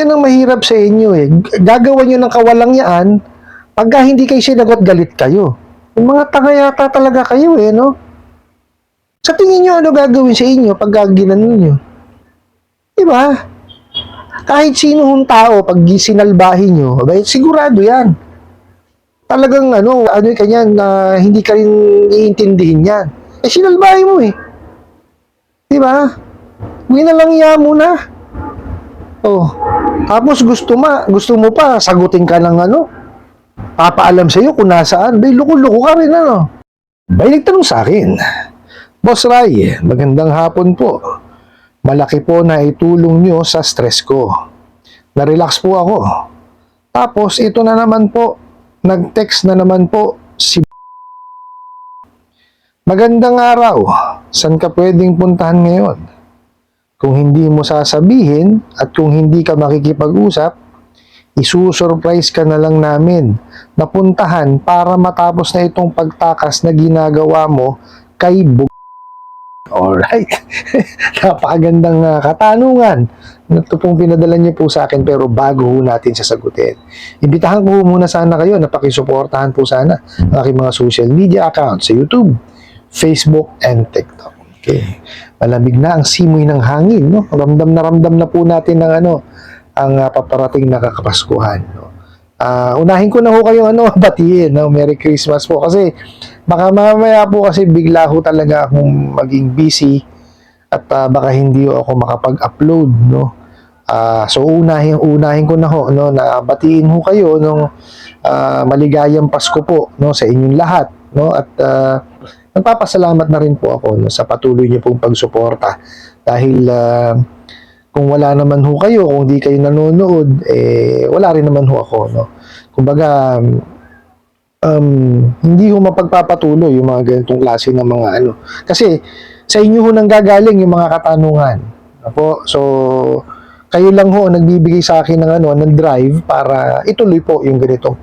Yan ang mahirap sa inyo eh. Gagawa nyo ng kawalang yaan, pagka hindi kayo sinagot, galit kayo. Yung mga tanga yata talaga kayo eh, no? Sa tingin nyo, ano gagawin sa inyo pag ginanon nyo? Diba? Kahit sino hong tao, pag sinalbahin nyo, abay, sigurado yan. Talagang kanyan, hindi ka rin iintindihin yan. Eh, sinalbahin mo eh. Diba? Huwag na lang iya muna. Oh. Tapos gusto mo pa, sagutin ka ng papaalam sa iyo kung nasaan. Bay, loko-loko ka rin, Bay, nagtanong sa akin, Boss Ray, magandang hapon po. Malaki po na itulong nyo sa stress ko. Na-relax po ako. Tapos, ito na naman po, nag-text na naman po si Magandang araw, saan ka pwedeng puntahan ngayon? Kung hindi mo sasabihin at kung hindi ka makikipag-usap, isusurprise ka na lang namin na puntahan para matapos na itong pagtakas na ginagawa mo kay Alright. Napakagandang katanungan. Ito pong pinadala niyo po sa akin pero bago ho natin sasagutin. Imbitahan ko muna sana kayo na pakisuportahan po sana ang aking mga social media accounts sa YouTube, Facebook, and TikTok. Okay. Malamig na ang simoy ng hangin, no? Ramdam na po natin ng ang paparating na kakapaskuhan, no? Unahin ko na ho kayo batiin, no? Merry Christmas po kasi baka mamaya po kasi bigla ho talaga akong maging busy at baka hindi ho ako makapag-upload, no? So unahin ko na ho, no, na batiin ho kayo ng maligayang Pasko po, no, sa inyong lahat, no? At nagpapasalamat na rin po ako, no, sa patuloy niyo pong pagsuporta dahil kung wala naman ho kayo, kung di kayo nanonood, wala rin naman ho ako, no. Kumbaga hindi ho mapagpapatuloy yung mga ganitong klase ng mga kasi sa inyo ho nang gagaling yung mga katanungan. Apo, so kayo lang ho nagbibigay sa akin ng drive para ituloy po yung ganitong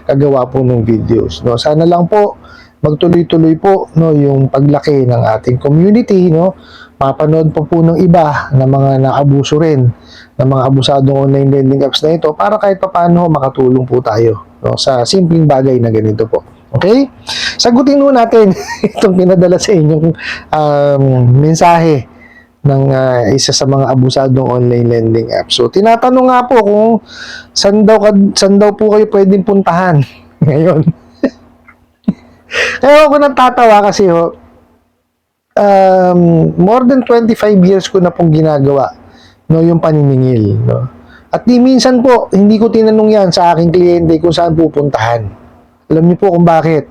kagawa po ng videos, no. Sana lang po magtuloy-tuloy po, no, yung paglaki ng ating community, no. Mapanood po ng iba na mga naabuso rin ng mga abusadong online lending apps na ito para kahit paano makatulong po tayo, no, sa simpleng bagay na ganito po. Okay? Sagutin mo natin itong pinadala sa inyong mensahe ng isa sa mga abusadong online lending apps. So, tinatanong nga po kung saan daw po kayo pwedeng puntahan ngayon. Kaya ako natatawa kasi more than 25 years ko na pong ginagawa, no, yung paniningil, no. At di minsan po, hindi ko tinanong yan sa aking kliyente kung saan pupuntahan. Alam niyo po kung bakit?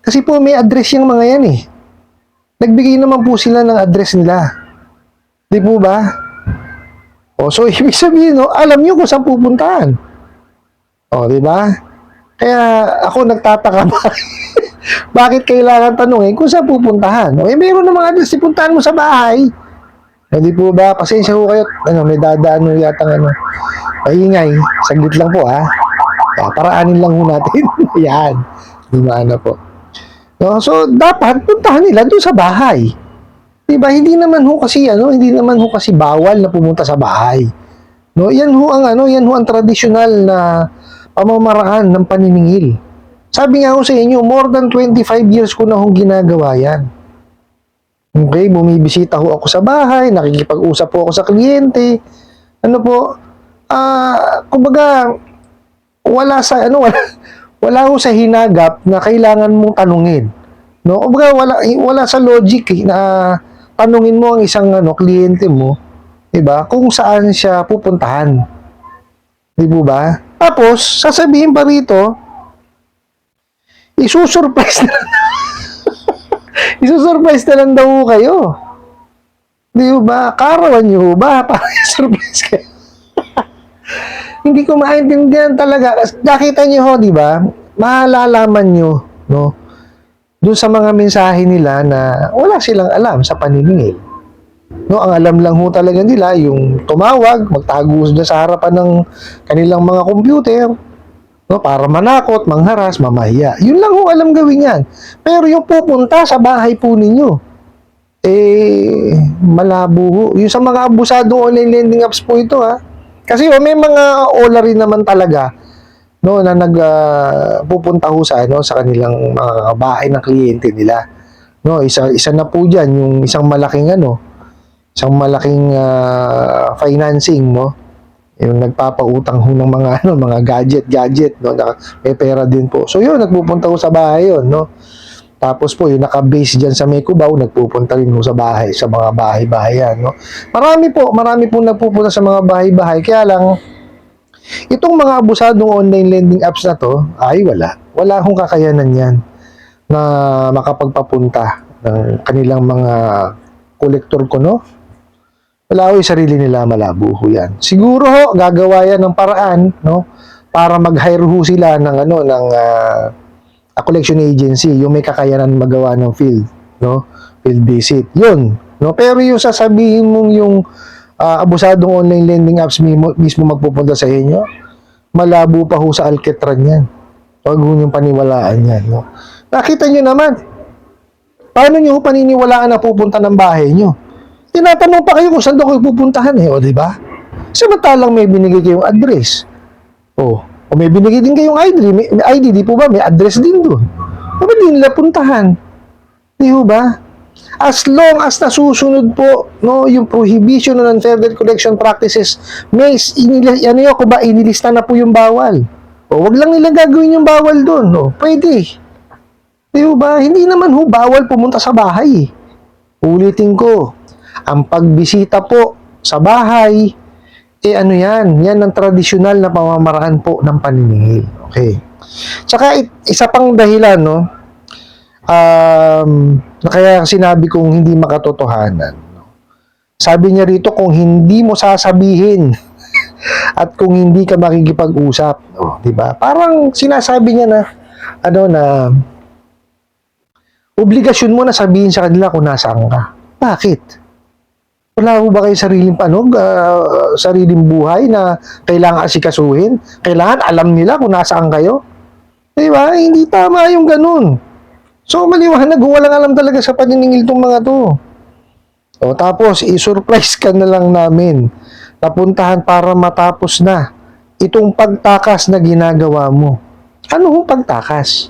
Kasi po may address yung mga yan eh. Nagbigay naman po sila ng address nila. Di po ba? So ibig sabihin, no, alam niyo kung saan pupuntahan. Di ba? Kaya ako nagtataka bakit kailangan tanungin kung saan pupuntahan? Meron namang address, ipuntahan mo sa bahay. Hindi po ba? Pasensya ko kayo. May dadaan yata maingay. Saglit lang po, ha? Paraanin lang ho natin. Yan. Lumana po. No? So, dapat puntahan nila doon sa bahay. Diba? Hindi naman ho kasi bawal na pumunta sa bahay. No? Yan ho ang tradisyonal na pamamaraan ng paniningil. Sabi nga ko sa inyo, more than 25 years ko na hong ginagawa yan. Okay, bumibisita ho ako sa bahay, nakikipag-usap po ako sa kliyente. Kumbaga, wala ho sa hinagap na kailangan mong tanungin. No? Kumbaga, wala sa logic na tanungin mo ang isang kliyente mo, 'di ba? Kung saan siya pupuntahan. 'Di ba? Tapos, sasabihin pa rito, isusurprise na lang daw kayo. Di ba? Karawan nyo ba? Para surprise kayo. Hindi ko maintindihan talaga. Nakita nyo ho, di ba? Malalaman nyo, no? Doon sa mga mensahe nila na wala silang alam sa paniningil. No, ang alam lang ho talaga nila yung tumawag, magtago doon sa harapan ng kanilang mga computer, no, para manakot, mangharas, mamahiya. Yun lang ho alam gawin yan. Pero yung pupunta sa bahay po ninyo, malabo ho. Yung sa mga abusadong online lending apps po ito, ha. Kasi may mga ola rin naman talaga, no, na pupunta ho sa sa kanilang mga bahay ng kliyente nila. No, isa na po diyan yung isang malaking financing, no. Yung nagpapautang ho ng mga mga gadget, no, na may pera din po. So yun, nagpupunta ho sa bahay yun, no. Tapos po, yung naka-base dyan sa may Cubao, nagpupunta rin ho sa bahay, sa mga bahay-bahayan, no. Marami po nagpupunta sa mga bahay-bahay. Kaya lang, itong mga abusadong online lending apps na to, ay wala. Wala akong kakayanan yan na makapagpapunta ng kanilang mga kolektor ko, no. Wala ho, yung sarili nila, malabo ho yan. Siguro ho, gagawa yan ng paraan, no, para mag-hire ho sila ng a collection agency, yung may kakayanan magawa ng field, no, field visit. Yun, no. Pero yung sasabihin mong yung abusadong online lending apps mismo magpupunta sa inyo, malabo pa ho sa alketran yan. Huwag ho yung paniwalaan yan, no. Nakita nyo naman, paano nyo paniniwalaan na pupunta ng bahay nyo? Tinatanong pa kayo kung saan daw kayo pupuntahan, o di ba? Samantalang may binigay kayong address. O may binigay din kayong ID, di po ba? May address din doon. Ba't di nila puntahan? Di ho ba? As long as nasusunod po, no, yung prohibition on unfair debt collection practices, inilista na po yung bawal. O wag lang nila gagawin yung bawal doon. O, pwede. Di ho ba? Hindi naman ho bawal pumunta sa bahay. Ulitin ko, ang pagbisita po sa bahay, yan ang tradisyonal na pamamaraan po ng paniningil. Okay. Tsaka isa pang dahilan, no, na kaya sinabi kong hindi makatotohanan. No? Sabi niya rito, kung hindi mo sasabihin at kung hindi ka makikipag-usap, no, di ba? Parang sinasabi niya na na obligasyon mo na sabihin sa kanila kung nasaan ka. Bakit? Wala ho ba kayo sariling buhay na kailangan asikasuhin? Kailangan alam nila kung nasaan kayo? Diba? Hindi tama yung ganun. So, maliwanag, walang alam talaga sa paniningil tong mga to. O, tapos, i-surprise ka na lang namin. Napuntahan para matapos na itong pagtakas na ginagawa mo. Ano hong pagtakas?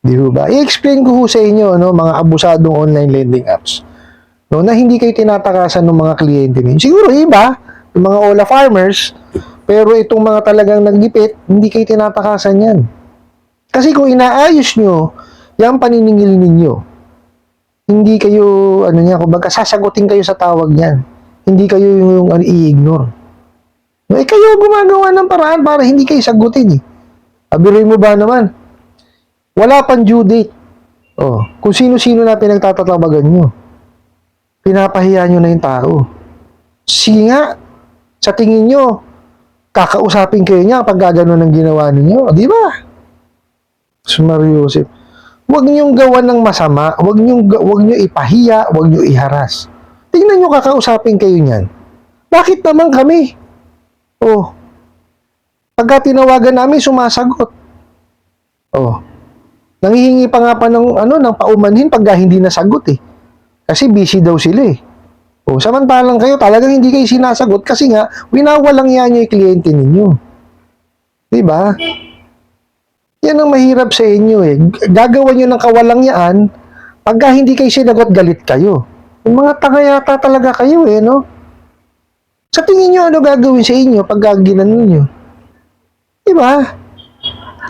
Di ba? I-explain ko ho sa inyo, no, mga abusadong online lending apps. No, na hindi kayo tinatakasan ng mga kliyente ninyo. Siguro iba, yung mga Ola farmers, pero itong mga talagang naggipit, hindi kayo tinatakasan yan. Kasi kung inaayos nyo, yung paniningil ninyo, hindi kayo, kumbaga sasagutin kayo sa tawag niyan. Hindi kayo yung i-ignore. No, kayo gumagawa ng paraan para hindi kayo sagutin eh. Abiruin mo ba naman? Wala pang due date. Kung sino-sino na pinagtatatawagan nyo. Pinapahiya nyo na yung tao. Sige nga, sa tingin nyo, kakausapin kayo niya pag gano'n ang ginawa ninyo. Di ba? Mario Joseph, huwag niyong gawan ng masama, huwag niyo ipahiya, huwag niyo iharas. Tingnan nyo, kakausapin kayo niyan. Bakit naman kami? Pagka tinawagan namin, sumasagot. Nanghihingi pa nga pa ng paumanhin pagka hindi nasagot eh. Kasi busy daw sila eh. Samantalang kayo talagang hindi kayo sinasagot kasi nga winawalang yan yung kliyente ninyo. Diba? Yan ang mahirap sa inyo eh. Gagawa nyo ng kawalang yaan, pagka hindi kayo sinagot, galit kayo. Yung mga tanga yata talaga kayo eh, no? Sa tingin nyo, ano gagawin sa inyo pag ginanon nyo? Diba?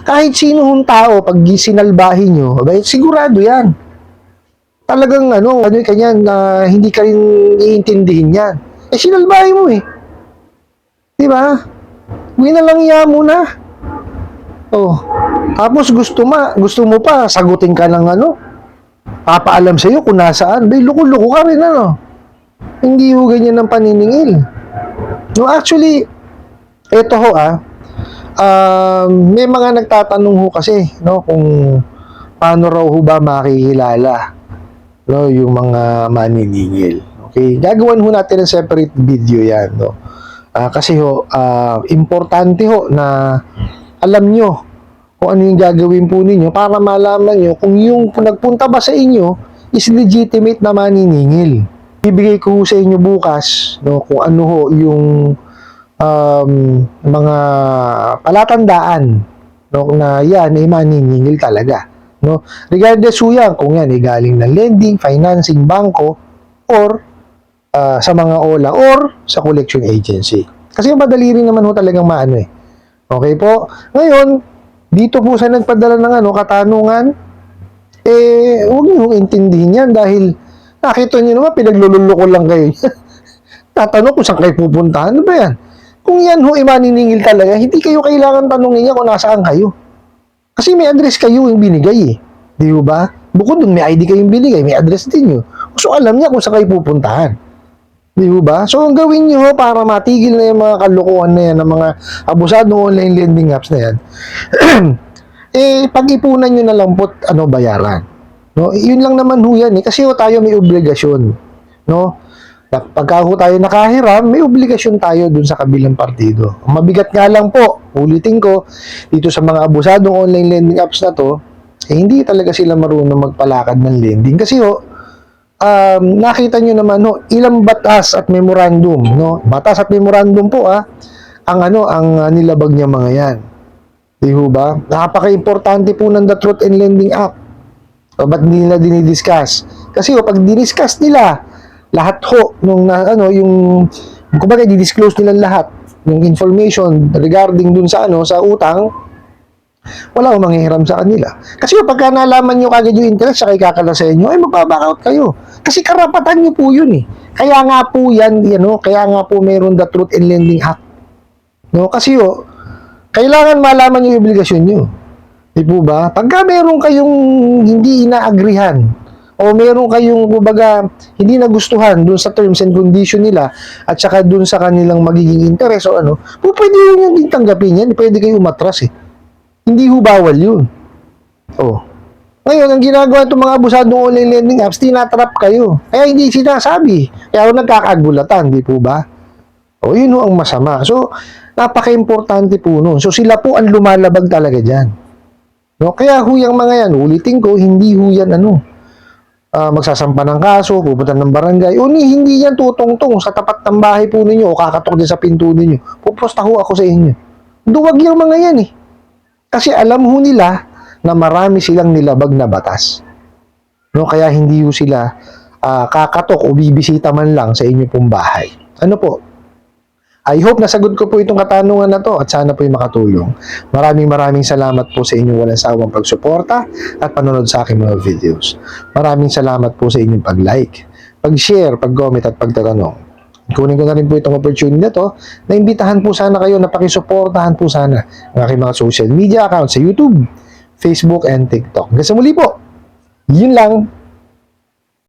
Kahit sino hong tao, pag sinalbahin nyo, sigurado yan. Talagang kanyan na hindi ka rin iintindihin yan. Sinalbahin mo eh. Diba? Huwag na lang iya muna. Tapos gusto mo pa, sagutin ka ng papaalam sa'yo kung nasaan. Loko-loko ka rin Hindi ho ganyan ng paniningil. No, actually, eto ho may mga nagtatanong ho kasi, no, kung paano raw ho ba makikilala, no, yung mga maniningil. Okay? Gagawan ho natin ng separate video yan, no. Kasi ho, importante ho na alam nyo kung ano yung gagawin po ninyo para malaman nyo kung yung nagpunta ba sa inyo is legitimate na maniningil. Bibigay ko sa inyo bukas, no, kung ano ho yung mga palatandaan, no, na yan ay maniningil talaga, no? Regardless ho yan, kung yan ay galing ng lending, financing, bangko, or sa mga OLA, or sa collection agency. Kasi madali rin naman ho talagang maano eh. Okay po? Ngayon, dito po sa nagpadala ng katanungan, huwag niyo intindihin yan dahil nakita niyo naman, pinaglululoko lang kayo. Tatanong kung saan kayo pupuntahan. Ano ba yan? Kung yan ho, maniningil talaga, hindi kayo kailangan tanongin niya kung nasaan kayo. Kasi may address kayo yung binigay eh. Di ba? Bukod dun, may ID kayong binigay, may address din yun. So, alam niya kung saan kayo pupuntahan. Di ba? So, ang gawin niyo ho para matigil na yung mga kalukuhan na yan, ng mga abusadong online lending apps na yan, pag-ipunan nyo na lang po bayaran. No? Yun lang naman ho yan eh. Kasi ho tayo may obligasyon. No? Pagka ho tayo nakahiram, may obligasyon tayo dun sa kabilang partido. Ang mabigat nga lang po, ulitin ko, dito sa mga abusadong online lending apps na to, hindi talaga sila marunong magpalakad ng lending. Kasi ho, nakita nyo naman ho, ilang batas at memorandum, no? Batas at memorandum po ang nilabag niya mga yan. Di ho ba? Napaka-importante po ng The Truth in Lending app. O, ba't hindi nila dinidiscuss? Kasi ho, pag diniscuss nila, lahat ho, kumbaga, di-disclose nila lahat, yung information regarding dun sa sa utang, wala akong manghihiram sa kanila. Kasi pagka nalaman nyo kagad yung interest, saka ikakala sa inyo, ay magbaback out kayo. Kasi karapatan nyo po yun eh. Kaya nga po yan, kaya nga po meron The Truth in Lending app. No? Kasi kailangan malaman yung obligasyon nyo. Di po ba? Pagka meron kayong hindi inaagrihan, o meron kayong, kumbaga, hindi nagustuhan dun sa terms and condition nila at saka dun sa kanilang magiging interest o pwede yun yung tanggapin yan. Pwede kayo umatras eh. Hindi ho bawal yun. Ngayon, ang ginagawa itong mga abusadong online lending apps, tinatrap kayo. Kaya hindi sinasabi. Kaya nagkakagulatan, di po ba? Yun ho ang masama. So, napaka-importante po nun. So, sila po ang lumalabag talaga dyan. No? Kaya ho yung mga yan, ulitin ko, hindi ho yan magsasampa ng kaso, pupunta ng barangay, hindi yan tutungtong sa tapat ng bahay po ninyo o kakatok din sa pinto ninyo. Pupusta ho ako sa inyo. Duwag yung mga yan eh. Kasi alam ho nila na marami silang nilabag na batas. No, kaya hindi ho sila kakatok o bibisita man lang sa inyo pong bahay. Ano po? I hope nasagot ko po itong katanungan na to at sana po makatulong. Maraming salamat po sa inyong walang sawang pagsuporta at panonood sa aking mga videos. Maraming salamat po sa inyong pag-like, pag-share, pag-comment at pagtatanong. Kunin ko na rin po itong opportunity na to na imbitahan po sana kayo na pakisuportahan po sana ang aking mga social media accounts sa YouTube, Facebook, and TikTok. Hanggang sa muli po. Yun lang.